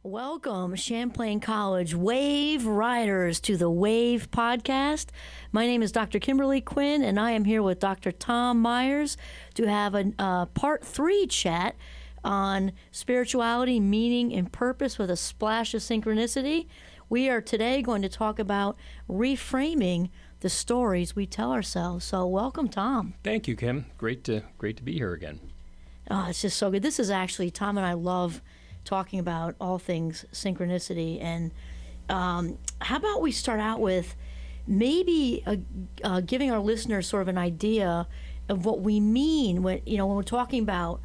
Welcome, Champlain College Wave Riders, to the Wave Podcast. My name is Dr. Kimberly Quinn, and I am here with Dr. Tom Myers to have a part 3 chat on spirituality, meaning, and purpose with a splash of synchronicity. We are today going to talk about reframing the stories we tell ourselves. So welcome, Tom. Thank you, Kim. Great to be here again. Oh, it's just so good. This is actually, Tom and I love talking about all things synchronicity. And how about we start out with maybe giving our listeners sort of an idea of what we mean when we're talking about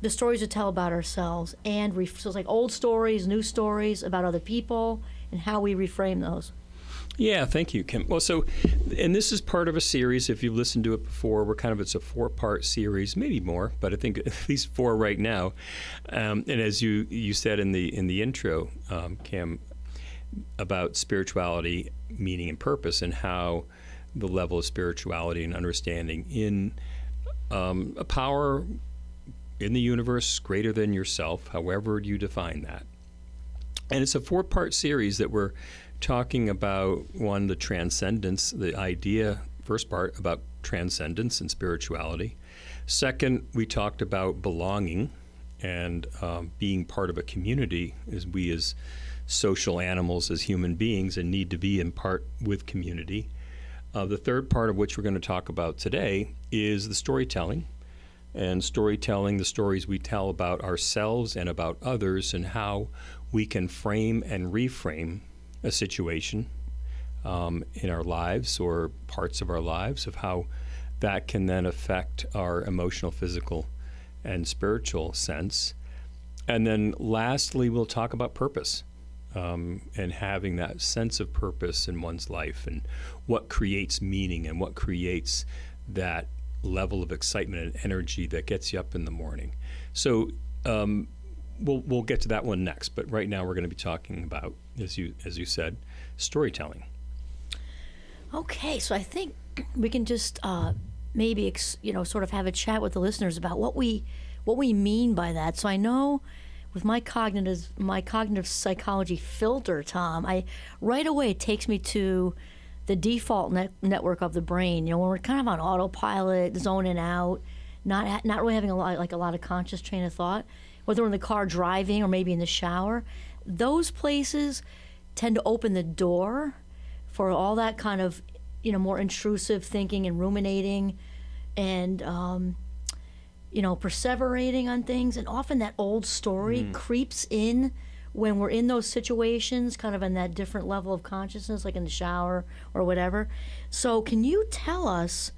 the stories we tell about ourselves, and so it's like old stories, new stories about other people, and how we reframe those. Yeah, thank you, Kim. Well, and this is part of a series. If you've listened to it before, it's a 4-part series, maybe more, but I think at least 4 right now. And as you said in the intro, Kim, about spirituality, meaning, and purpose, and how the level of spirituality and understanding in a power in the universe greater than yourself, however you define that. And it's a 4-part series that we're talking about, one, the transcendence, the idea, first part, about transcendence and spirituality. Second, we talked about belonging and being part of a community, as we as social animals, as human beings, and need to be in part with community. The third part, of which we're going to talk about today, is the storytelling. And storytelling, the stories we tell about ourselves and about others, and how we can frame and reframe a situation in our lives or parts of our lives, of how that can then affect our emotional, physical, and spiritual sense. And then lastly, we'll talk about purpose and having that sense of purpose in one's life, and what creates meaning and what creates that level of excitement and energy that gets you up in the morning. So we'll get to that one next, but right now we're going to be talking about, as you said, storytelling. Okay, so I think we can just maybe sort of have a chat with the listeners about what we mean by that. So I know with my cognitive psychology filter, Tom, right away it takes me to the default network of the brain. When we're kind of on autopilot, zoning out, not really having a lot of conscious train of thought, whether we're in the car driving or maybe in the shower, those places tend to open the door for all that kind of more intrusive thinking and ruminating and perseverating on things. And often that old story creeps in when we're in those situations, kind of in that different level of consciousness, like in the shower or whatever. So can you tell us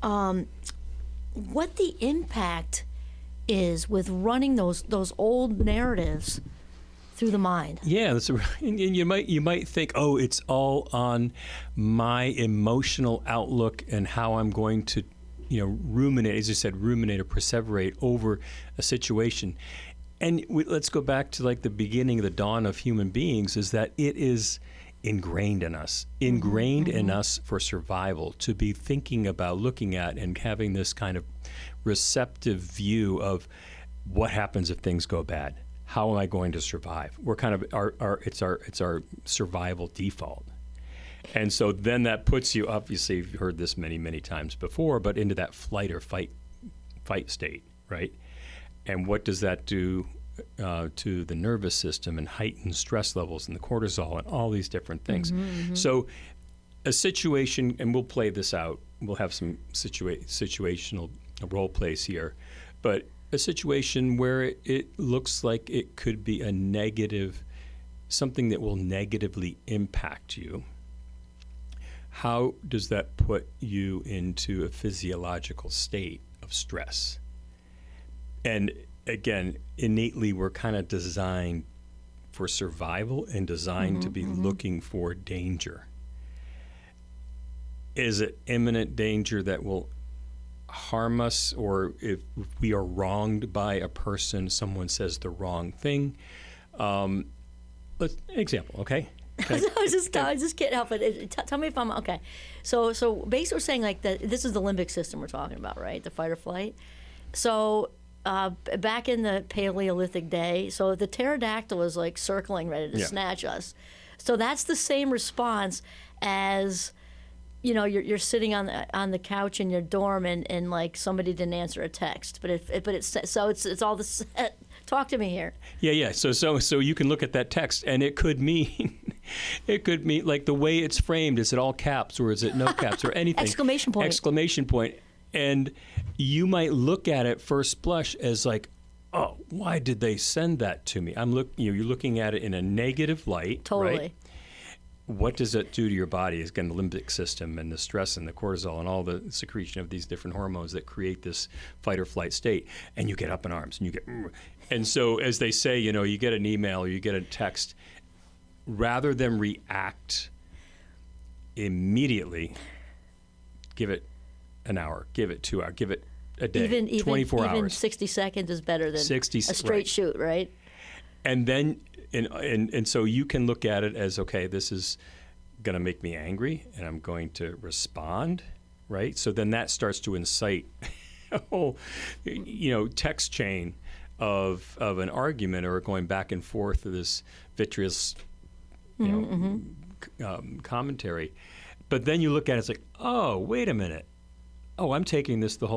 what the impact is with running those old narratives through the mind? Yeah, and you might think, oh, it's all on my emotional outlook and how I'm going to, ruminate, as you said, ruminate or perseverate over a situation. And let's go back to like the beginning, the dawn of human beings, is that it is ingrained in us in us for survival, to be thinking about, looking at, and having this kind of receptive view of what happens if things go bad. How am I going to survive? We're kind of it's our survival default. And so then that puts you, obviously you've heard this many times before, but into that flight or fight state, right? And what does that do to the nervous system, and heighten stress levels and the cortisol and all these different things? So a situation, and we'll play this out, we'll have some situational role plays here, but a situation where it looks like it could be a negative, something that will negatively impact you. How does that put you into a physiological state of stress? And again, innately, we're kind of designed for survival and designed to be looking for danger. Is it imminent danger that will harm us, or if we are wronged by a person, someone says the wrong thing? Let's example, okay? I just can't help it. Tell me if I'm okay. So basically, we're saying like that. This is the limbic system we're talking about, right? The fight or flight. So back in the Paleolithic day, so the pterodactyl is like circling, ready to snatch us. So that's the same response as, you're sitting on the couch in your dorm and like somebody didn't answer a text, but it's all the talk to me here. Yeah. So you can look at that text, and it could mean like the way it's framed. Is it all caps or is it no caps or anything? Exclamation point. Exclamation point. And you might look at it first blush as like, oh, why did they send that to me? You're looking at it in a negative light. Totally. Right? What does it do to your body? It's got the limbic system and the stress and the cortisol and all the secretion of these different hormones that create this fight or flight state. And you get up in arms and you get, and so as they say, you get an email or you get a text, rather than react immediately, give it an hour, give it 2 hours, give it a day, 24 hours. Even 60 seconds is better than 60, a straight right. shoot, right? And then, and so you can look at it as, okay, this is going to make me angry, and I'm going to respond, right? So then that starts to incite a whole, text chain of an argument or going back and forth of this vitreous, commentary. But then you look at it, it's like, oh, wait a minute. Oh, I'm taking this the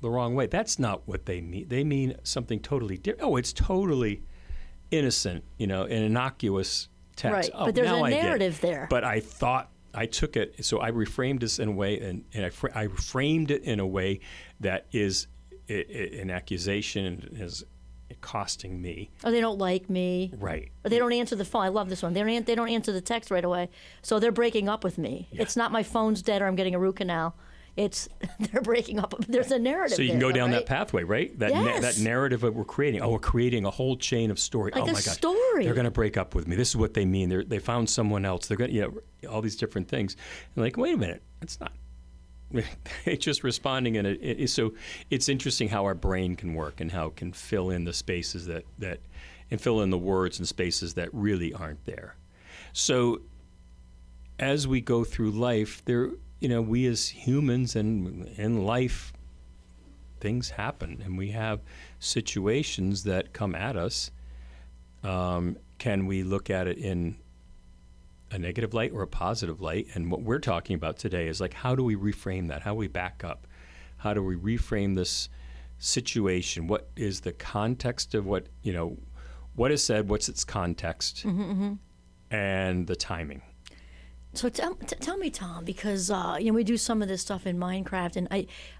wrong way. That's not what they mean. They mean something totally different. Oh, it's totally innocent, an innocuous text. Right, oh, but there's now a narrative there. But I thought I took it, so I reframed this in a way, and I framed it in a way that is an accusation and is costing me. Or they don't like me. Right. Or they don't answer the phone. I love this one. They don't answer the text right away, so they're breaking up with me. Yeah. It's not my phone's dead or I'm getting a root canal. It's they're breaking up. There's a narrative. So you can go down right? that pathway, right? That yes. That narrative that we're creating. Oh, we're creating a whole chain of story. Like oh a my God, story. They're going to break up with me. This is what they mean. They found someone else. They're going all these different things. And like, wait a minute, it's not. It's just responding, and so it's interesting how our brain can work and how it can fill in the spaces that and fill in the words and spaces that really aren't there. So as we go through life, we as humans and in life, things happen, and we have situations that come at us. Can we look at it in a negative light or a positive light? And what we're talking about today is like, how do we reframe that? How do we back up? How do we reframe this situation? What is the context of what is said? What's its context? And the timing. So tell me, Tom, because we do some of this stuff in Minecraft, and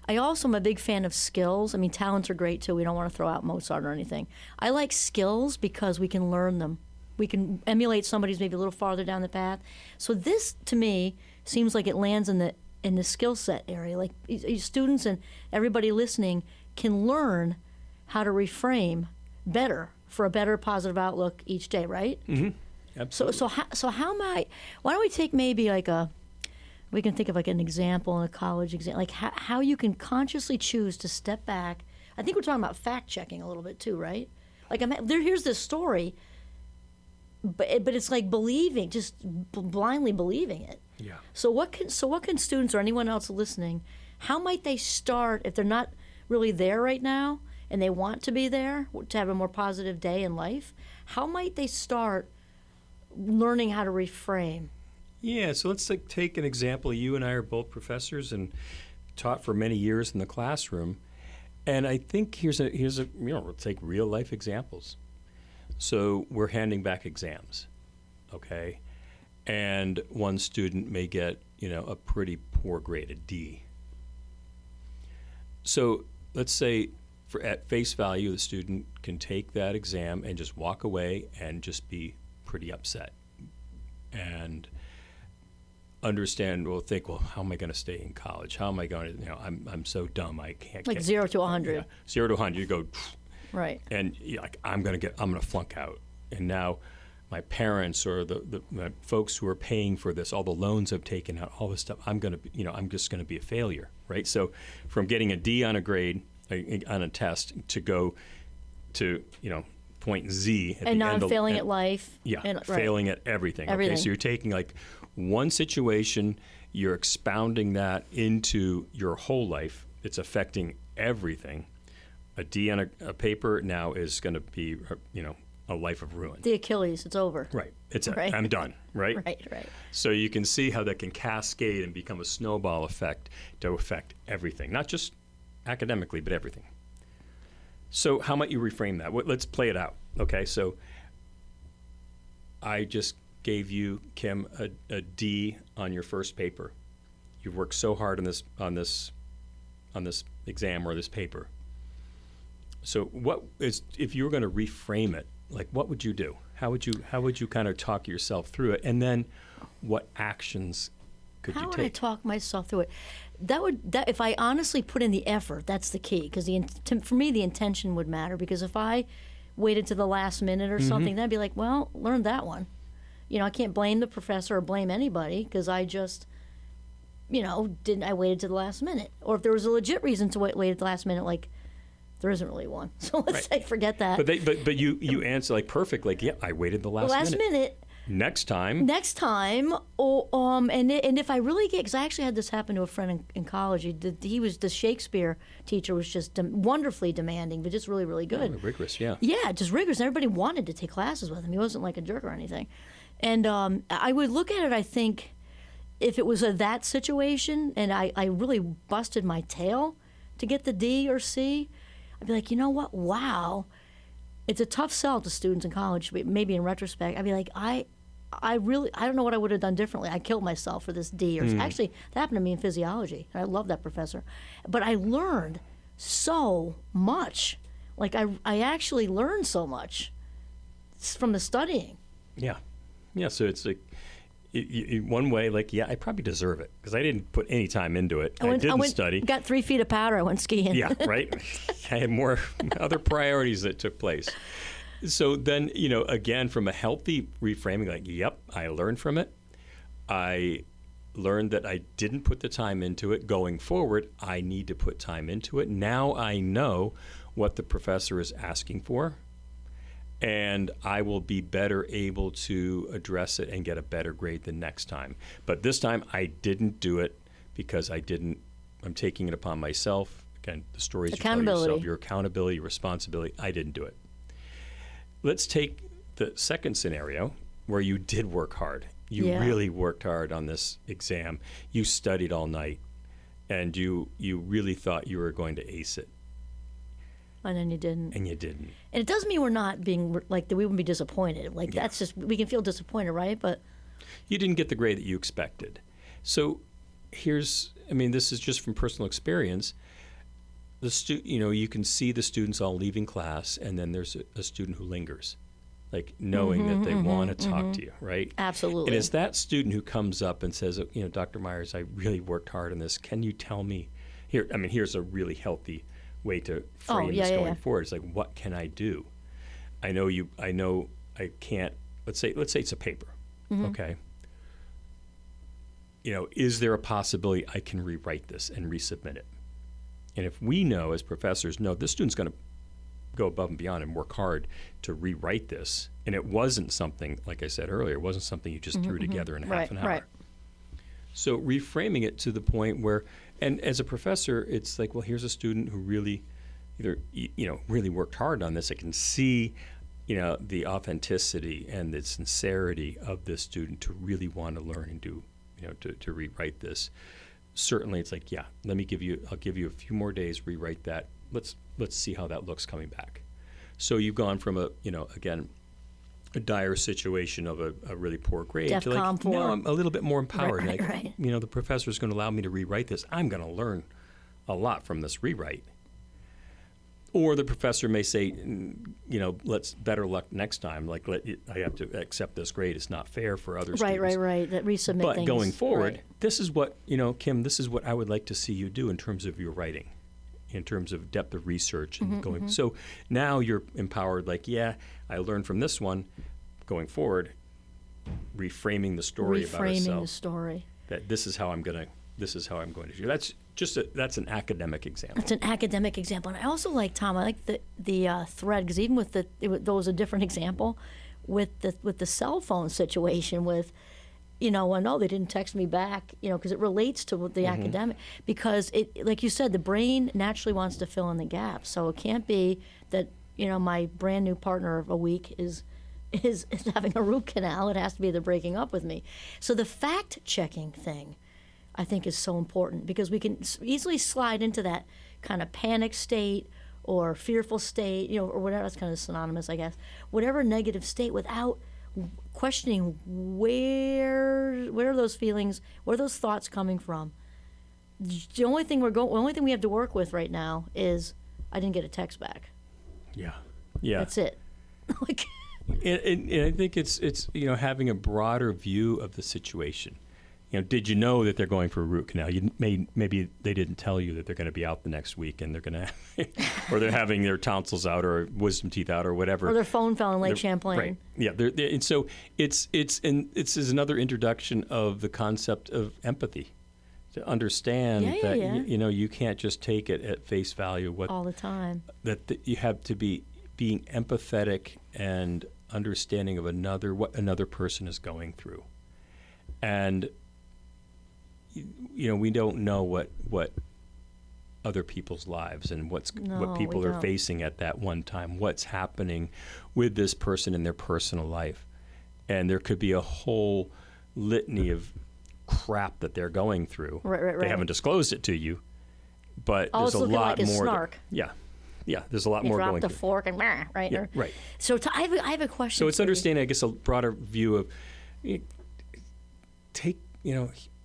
I also am a big fan of skills. I mean, talents are great too. We don't want to throw out Mozart or anything. I like skills because we can learn them. We can emulate somebody who's maybe a little farther down the path. So this, to me, seems like it lands in the skill set area. Like students and everybody listening can learn how to reframe better for a better positive outlook each day, right? Mm-hmm. Absolutely. So how why don't we take maybe we can think of like an example in a college example, like how you can consciously choose to step back. I think we're talking about fact checking a little bit too, right? Like here's this story, but it's like believing, just blindly believing it. Yeah. So what can students or anyone else listening, how might they start if they're not really there right now and they want to be there to have a more positive day in life? How might they start learning how to reframe? Yeah, so let's take an example. You and I are both professors and taught for many years in the classroom. And I think here's a we'll take real life examples. So we're handing back exams, okay? And one student may get, a pretty poor grade, a D. So let's say at face value, the student can take that exam and just walk away and just be pretty upset and think, how am I going to stay in college? How am I going to, I'm so dumb, I can't like 0 to 100. Yeah, 0 to 100, you go, right. And I'm going to flunk out. And now my parents or the folks who are paying for this, all the loans I've taken out, all this stuff, I'm just going to be a failure, right? So from getting a D on a grade, on a test, to go to, point Z at and the end. And failing at life. Yeah, and, failing at everything. Okay, so you're taking like one situation, you're expounding that into your whole life. It's affecting everything. A D on a paper now is going to be, a life of ruin. The Achilles, it's over. Right. Right. I'm done, right? Right. So you can see how that can cascade and become a snowball effect to affect everything, not just academically, but everything. So how might you reframe that? Let's play it out. Okay, so I just gave you, Kim, a D on your first paper. You've worked so hard on this exam or this paper. So what is, if you were going to reframe it, like what would you do? How would you kind of talk yourself through it? And then what actions could you How take? would I talk myself through it? That if I honestly put in the effort, that's the key. Because for me, the intention would matter. Because if I waited to the last minute or something, that'd be like, well, learn that one. I can't blame the professor or blame anybody because I just, I waited to the last minute. Or if there was a legit reason to wait at the last minute, like there isn't really one. So let's say forget that. But you answer like perfect, like yeah, I waited the last minute. Next time, and if I really get, because I actually had this happen to a friend in college. The Shakespeare teacher was just wonderfully demanding, but just really, really good. Oh, rigorous, yeah. Yeah, just rigorous. And everybody wanted to take classes with him. He wasn't like a jerk or anything. And I would look at it, I think, if it was that situation and I really busted my tail to get the D or C, I'd be like, you know what? Wow. It's a tough sell to students in college, maybe in retrospect. I'd be like, I don't know what I would have done differently. I killed myself for this D. Actually, that happened to me in physiology. I love that professor. But I learned so much. Like, I actually learned so much from the studying. Yeah. Yeah, so it's like, one way, like, yeah, I probably deserve it because I didn't put any time into it. I didn't study. Got 3 feet of powder. I went skiing. Yeah, right. I had more other priorities that took place. So then, again, from a healthy reframing, like, yep, I learned from it. I learned that I didn't put the time into it. Going forward, I need to put time into it. Now I know what the professor is asking for, and I will be better able to address it and get a better grade the next time. But this time, I didn't do it because I'm taking it upon myself. Again, the stories you tell yourself, your accountability, your responsibility. I didn't do it. Let's take the second scenario where you did work hard. You really worked hard on this exam. You studied all night, and you really thought you were going to ace it. And then you didn't. And you didn't. And it doesn't mean we're not being, like, that we wouldn't be disappointed. Like, that's just, we can feel disappointed, right? But you didn't get the grade that you expected. So this is just from personal experience. You can see the students all leaving class, and then there's a student who lingers, like knowing that they want to talk to you, right? Absolutely. And it's that student who comes up and says, Dr. Myers, I really worked hard on this. Can you tell me? Here's a really healthy way to frame this going forward. It's like, what can I do? I know I can't. Let's say it's a paper, okay? Is there a possibility I can rewrite this and resubmit it? And if we know as professors, this student's going to go above and beyond and work hard to rewrite this, and it wasn't something, like I said earlier, it wasn't something you just threw together in half an hour. Right. So reframing it to the point where, and as a professor, it's like, well, here's a student who really really worked hard on this. I can see, the authenticity and the sincerity of this student to really want to learn and do, to rewrite this. Certainly, it's like, I'll give you a few more days, rewrite that. Let's see how that looks coming back. So you've gone from a a dire situation of a really poor grade to like, no, I'm a little bit more empowered. Right. The professor's going to allow me to rewrite this. I'm going to learn a lot from this rewrite. Or the professor may say, let's better luck next time. Like, I have to accept this grade. It's not fair for other students. Right. That resubmit but things. Going forward, this is what, Kim, this is what I would like to see you do in terms of your writing, in terms of depth of research and going. So now you're empowered, like, I learned from this one. Going forward, reframing the story about ourselves. Reframing the story. That this is how I'm going to do. That's an academic example. It's an academic example. And I also like, Tom, I like the thread, because even there was a different example with the cell phone situation with, well, no, they didn't text me back, because it relates to the academic. Because it, like you said, the brain naturally wants to fill in the gaps. So it can't be that, my brand new partner of a week is having a root canal. It has to be they're breaking up with me. So the fact checking thing, I think, is so important, because we can easily slide into that kind of panic state or fearful state, or whatever. That's kind of synonymous, I guess. Whatever negative state, without questioning where are those feelings, where are those thoughts coming from. The only thing we have to work with right now is I didn't get a text back. Yeah. That's it. Like, and I think it's having a broader view of the situation. Did you know that they're going for a root canal? Maybe they didn't tell you that they're going to be out the next week, and they're going to, or they're having their tonsils out or wisdom teeth out or whatever. Or their phone fell in Lake Champlain. Right. Yeah. And so it's another introduction of the concept of empathy, to understand that you can't just take it at face value. All the time. That you have to be being empathetic and understanding of what another person is going through, and we don't know what other people's lives and what people are facing at that one time, what's happening with this person in their personal life. And there could be a whole litany of crap that they're going through. Right. They haven't disclosed it to you, but there's a lot more. Snark. Yeah, there's a lot more going through. He dropped a fork and right? Yeah, right. So I have a question. So it's understanding, I guess, a broader view of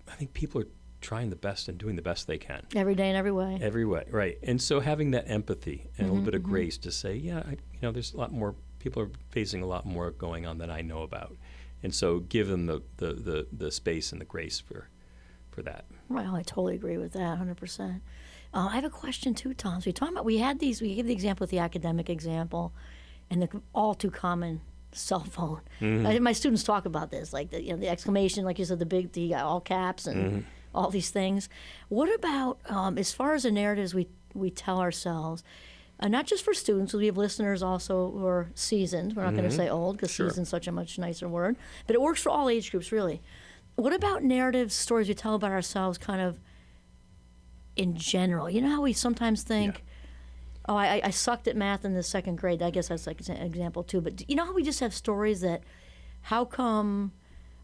I think people are trying the best and doing the best they can. Every day and every way. Every way, right. And so having that empathy and a little bit of grace to say, there's a lot more, people are facing a lot more going on than I know about. And so give them the space and the grace for that. Well, I totally agree with that, 100%. I have a question too, Tom. So we gave the example with the academic example and the all too common cell phone. My students talk about this, like the exclamation, like you said, the all caps and all these things. What about as far as the narratives we tell ourselves, not just for students, we have listeners also who are seasoned. We're not going to say old, because seasoned is such a much nicer word, but it works for all age groups, really. What about narratives, stories we tell about ourselves kind of in general? You know how we sometimes think, oh, I sucked at math in the second grade. I guess that's like an example too. But you know how we just have stories that, how come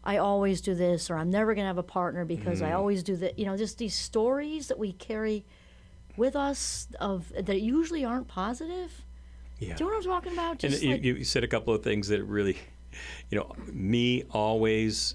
I always do this, or I'm never going to have a partner because I always do that. Just these stories that we carry with us that usually aren't positive. Yeah. Do you know what I'm talking about? Just and you said a couple of things that really, me always,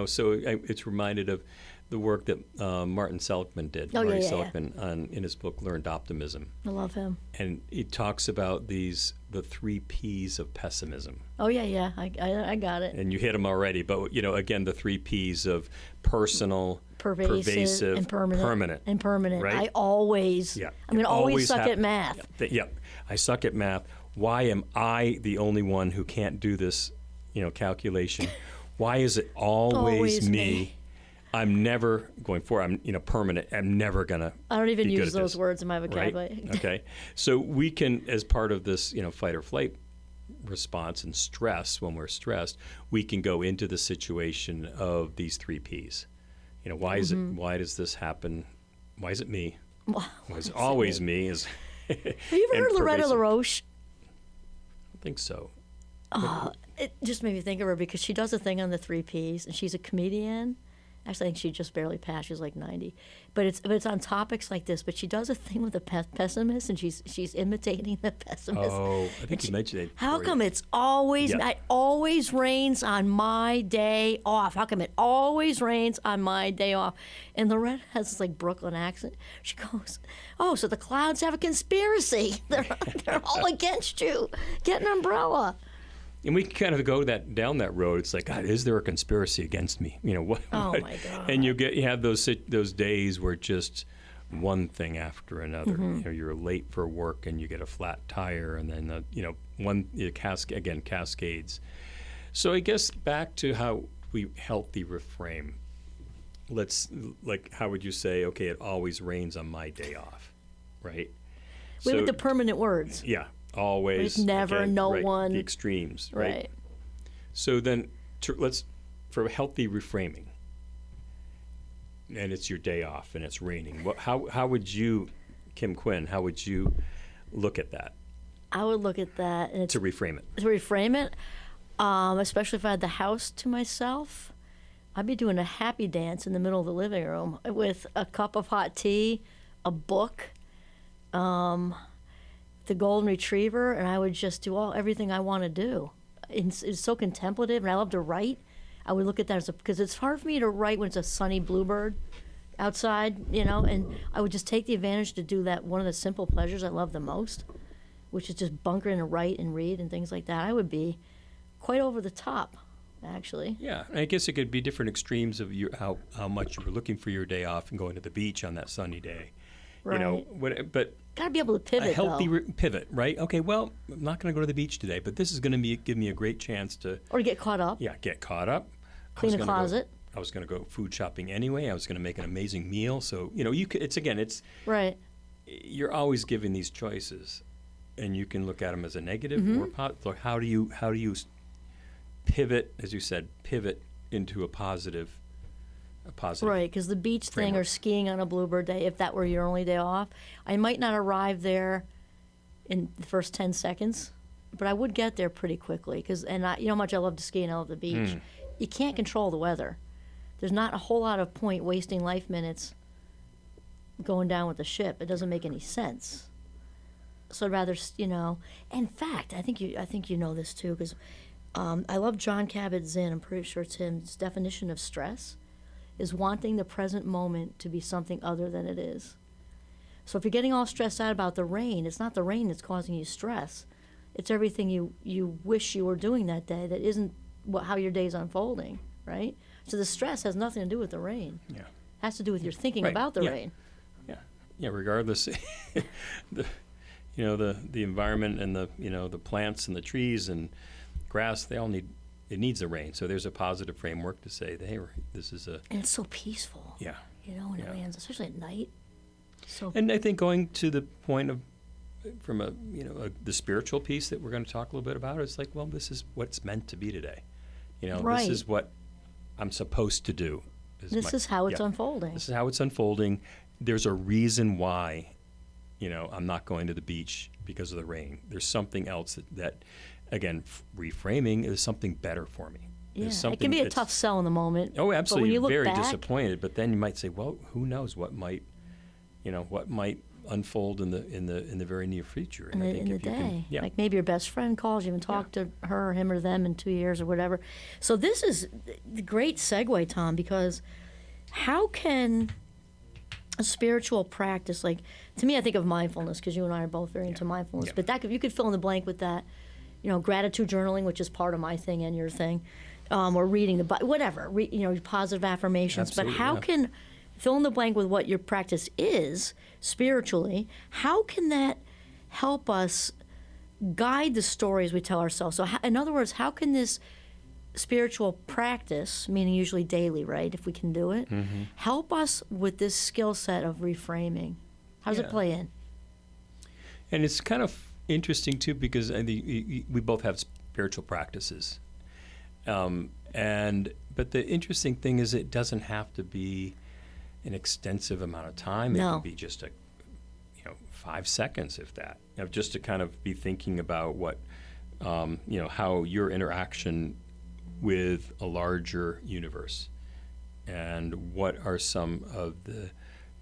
so it's reminded of the work that Martin Seligman did. Marty Seligman in his book Learned Optimism. I love him. And he talks about the 3 P's of pessimism. Oh yeah, I got it. And you hit them already, but again, the 3 P's of personal, pervasive, and permanent. Right? I always, I'm going to always suck at math. I suck at math. Why am I the only one who can't do this, calculation? Why is it always me? I'm never going for. I'm permanent. I'm never gonna. I don't even be use those this, words in my vocabulary. Right? Okay, so we can, as part of this, fight or flight response and stress. When we're stressed, we can go into the situation of these 3 P's. Why is it? Why does this happen? Why is it me? Why is it always me? Have you ever heard Loretta LaRoche? I think so. It just made me think of her because she does a thing on the 3 P's, and she's a comedian. Actually, I think she just barely passed. She's like 90, but it's on topics like this. But she does a thing with the pessimist, and she's imitating the pessimist. Oh, I think you mentioned it. How come it's always it always rains on my day off? How come it always rains on my day off? And Loretta has this like Brooklyn accent. She goes, "Oh, so the clouds have a conspiracy? They're all against you. Get an umbrella." And we can kind of go down that road. It's like, God, is there a conspiracy against me? What? Oh my God! And you have those days where just one thing after another. You're late for work and you get a flat tire, and then cascades. So I guess back to how we healthy reframe. How would you say? Okay, it always rains on my day off, right? With the permanent words. Yeah. Always. With never, no right, one. The extremes, right? So then let's for healthy reframing, and it's your day off and it's raining, how would you, Kim Quinn, how would you look at that I would look at that and to reframe it? Especially if I had the house to myself, I'd be doing a happy dance in the middle of the living room with a cup of hot tea, a book, the golden retriever, and I would just do everything I want to do. It's so contemplative, and I love to write. I would look at that as because it's hard for me to write when it's a sunny bluebird outside, and I would just take the advantage to do that. One of the simple pleasures I love the most, which is just bunkering and write and read and things like that. I would be quite over the top, actually. Yeah, I guess it could be different extremes of how much you were looking for your day off and going to the beach on that sunny day. Right. But Got to be able to pivot, a healthy though. pivot, right? Okay, well, I'm not going to go to the beach today, but this is going to give me a great chance to Or to get caught up. Yeah, get caught up. Clean a closet. I was going to go food shopping anyway. I was going to make an amazing meal. So you could. It's Right. You're always giving these choices, and you can look at them as a negative or positive. How do you pivot, as you said, into a positive. Right, because the beach thing framework. or skiing on a bluebird day, if that were your only day off, I might not arrive there in the first 10 seconds, but I would get there pretty quickly. You know how much I love to ski and I love the beach. You can't control the weather. There's not a whole lot of point wasting life minutes going down with the ship. It doesn't make any sense. So I'd rather, In fact, I think you know this too, because I love John Kabat-Zinn. I'm pretty sure it's him. His definition of stress is wanting the present moment to be something other than it is. So if you're getting all stressed out about the rain, it's not the rain that's causing you stress. It's everything you wish you were doing that day that isn't how your day's unfolding, right? So the stress has nothing to do with the rain. Yeah. It has to do with your thinking Right. about the Yeah. rain. Yeah. Regardless, the environment and the plants and the trees and grass, it needs the rain. So there's a positive framework to say that, hey, this is And it's so peaceful. Yeah. When it lands, especially at night. So And I think going to the point of, from the spiritual piece that we're going to talk a little bit about, it's like, well, this is what's meant to be today. Right. This is what I'm supposed to do. this is how it's unfolding. This is how it's unfolding. There's a reason why, I'm not going to the beach because of the rain. There's something else that again, reframing is something better for me. Yeah, There's it something can be a that's- tough sell in the moment. Oh, absolutely. But when you You're look very back, disappointed, but then you might say, well, who knows what might unfold in the very near future. in And I the, think in the if you day. can, yeah. Like maybe your best friend calls you and talk to her or him or them in 2 years or whatever. So this is the great segue, Tom, because how can a spiritual practice, like to me, I think of mindfulness because you and I are both very into mindfulness. Yeah. But you could fill in the blank with that, gratitude journaling, which is part of my thing and your thing, or reading the Bible, whatever, positive affirmations. Absolutely, but how yeah. can fill in the blank with what your practice is spiritually? How can that help us guide the stories we tell ourselves? So, in other words, how can this spiritual practice, meaning usually daily, right, if we can do it, help us with this skill set of reframing? How does it Yeah. play in? And it's kind of interesting too because I think we both have spiritual practices, but the interesting thing is it doesn't have to be an extensive amount of time. No. It can be just 5 seconds, if that. Just to kind of be thinking about what how your interaction with a larger universe, and what are some of the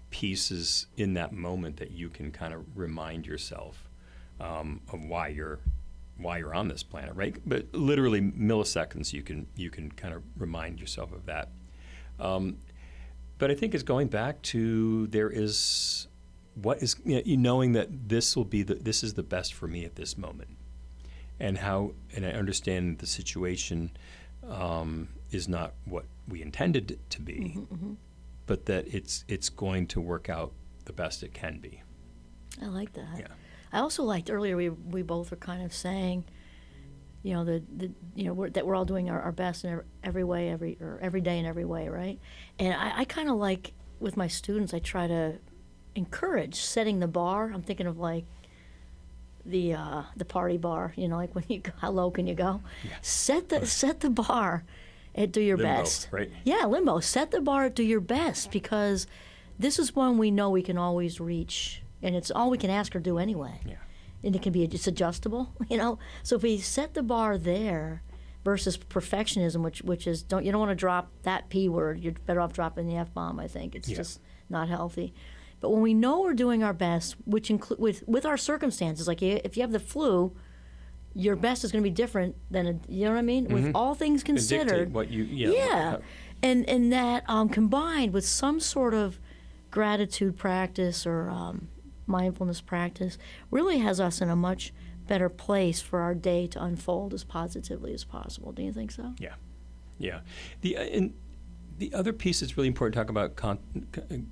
pieces in that moment that you can kind of remind yourself of why you're on this planet, right? But literally milliseconds, you can kind of remind yourself of that. But I think it's going back to knowing that this is the best for me at this moment, and I understand the situation is not what we intended it to be, but that it's going to work out the best it can be. I like that. Yeah. I also liked earlier we both were kind of saying, that we're all doing our best in every way, every day in every way, right? And I kind of like with my students, I try to encourage setting the bar. I'm thinking of like the party bar, like when you go, how low can you go? Yeah. Set the bar, at do your Limbo, best. right? Yeah, limbo. Set the bar at do your best, because this is one we know we can always reach, and it's all we can ask or do anyway. Yeah. And it can be it's adjustable, So if we set the bar there versus perfectionism, which is you don't want to drop that P word. You're better off dropping the F-bomb, I think. It's just not healthy. But when we know we're doing our best, which include with our circumstances, like if you have the flu, your best is going to be different than you know what I mean. Mm-hmm. With all things considered, what you and that combined with some sort of gratitude practice or mindfulness practice really has us in a much better place for our day to unfold as positively as possible. Do you think so? Yeah. The other piece that's really important to talk about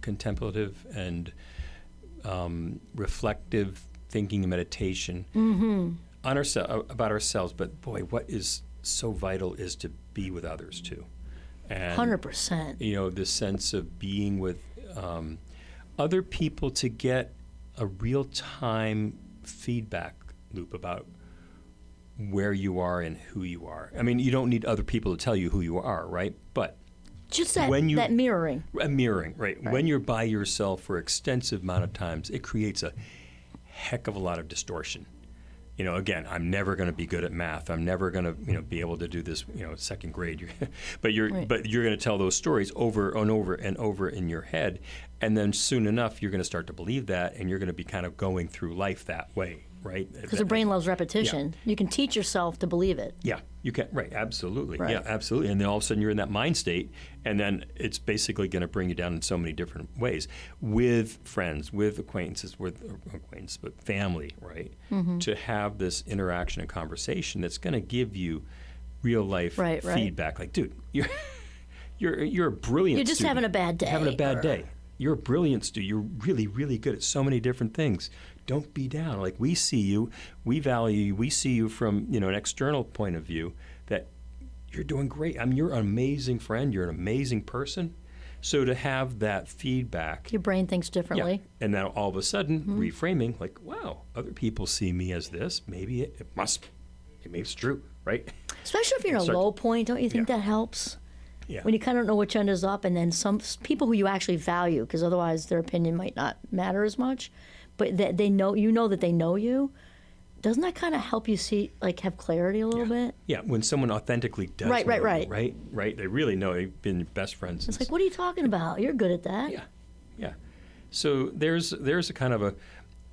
contemplative and reflective thinking and meditation on about ourselves. But boy, what is so vital is to be with others too. And 100%. This sense of being with other people to get a real-time feedback loop about where you are and who you are. I mean, you don't need other people to tell you who you are, right? But just that mirroring. Mirroring, right. When you're by yourself for an extensive amount of times, it creates a heck of a lot of distortion. Again, I'm never going to be good at math. I'm never going to, be able to do this, second grade. But you're going to tell those stories over and over and over in your head, and then soon enough you're going to start to believe that, and you're going to be kind of going through life that way, right? Because the brain loves repetition. You can teach yourself to believe it. Yeah, you can. Right, absolutely. Right. Yeah, absolutely. And then all of a sudden you're in that mind state, and then it's basically going to bring you down in so many different ways with friends, with acquaintances, but family, right? Mm-hmm. To have this interaction and conversation that's going to give you real life feedback. Like, dude, you're a brilliant. You're just student. having a bad day. Having a bad day. You're a brilliant student. You're really, really good at so many different things. Don't be down. Like, we see you, we value you, we see you from an external point of view that you're doing great. I mean, you're an amazing friend. You're an amazing person. So to have that feedback, your brain thinks differently. Yeah. And then all of a sudden, reframing, like, wow, other people see me as this. Maybe maybe it's true, right? Especially if you're in a low point, don't you think that helps? Yeah. When you kind of don't know which end is up, and then some people who you actually value, because otherwise their opinion might not matter as much, but that they know that they know you. Doesn't that kind of help you see, like, have clarity a little bit? Yeah, when someone authentically does right. They really know they've been best friends. It's like, what are you talking about? You're good at that. Yeah. So there's a kind of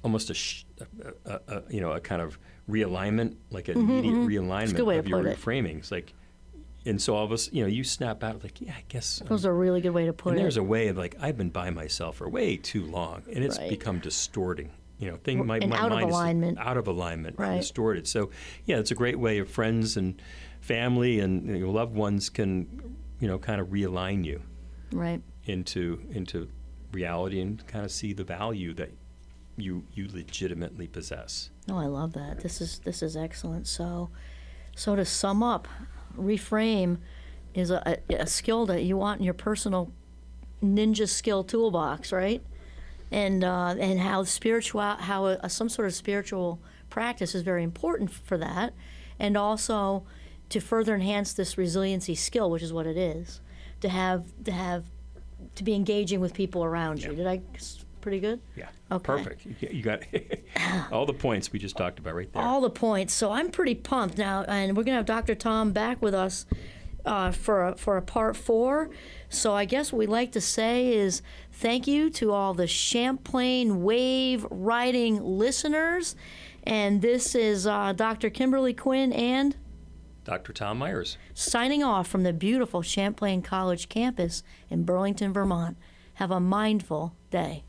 almost a kind of realignment, like an immediate realignment of your reframing. It's like, and so all of us, you snap out like, yeah, I guess. That was a really good way to put it. And there's a way of, like, I've been by myself for way too long, and it's become distorting. My out of mind alignment. is out of alignment, right. Distorted. So, yeah, it's a great way of friends and family and loved ones can, kind of realign you, right, into reality and kind of see the value that you legitimately possess. Oh, I love that. This is excellent. So to sum up, reframe is a skill that you want in your personal ninja skill toolbox, right? And how some sort of spiritual practice is very important for that, and also to further enhance this resiliency skill, which is what it is, to be engaging with people around you. Did I? Pretty good? Yeah. Okay. Perfect. You got all the points we just talked about right there. All the points. So I'm pretty pumped now, and we're going to have Dr. Tom back with us for a part 4. So I guess what we'd like to say is thank you to all the Champlain Wave Riding listeners. And this is Dr. Kimberly Quinn and Dr. Tom Myers signing off from the beautiful Champlain College campus in Burlington, Vermont. Have a mindful day.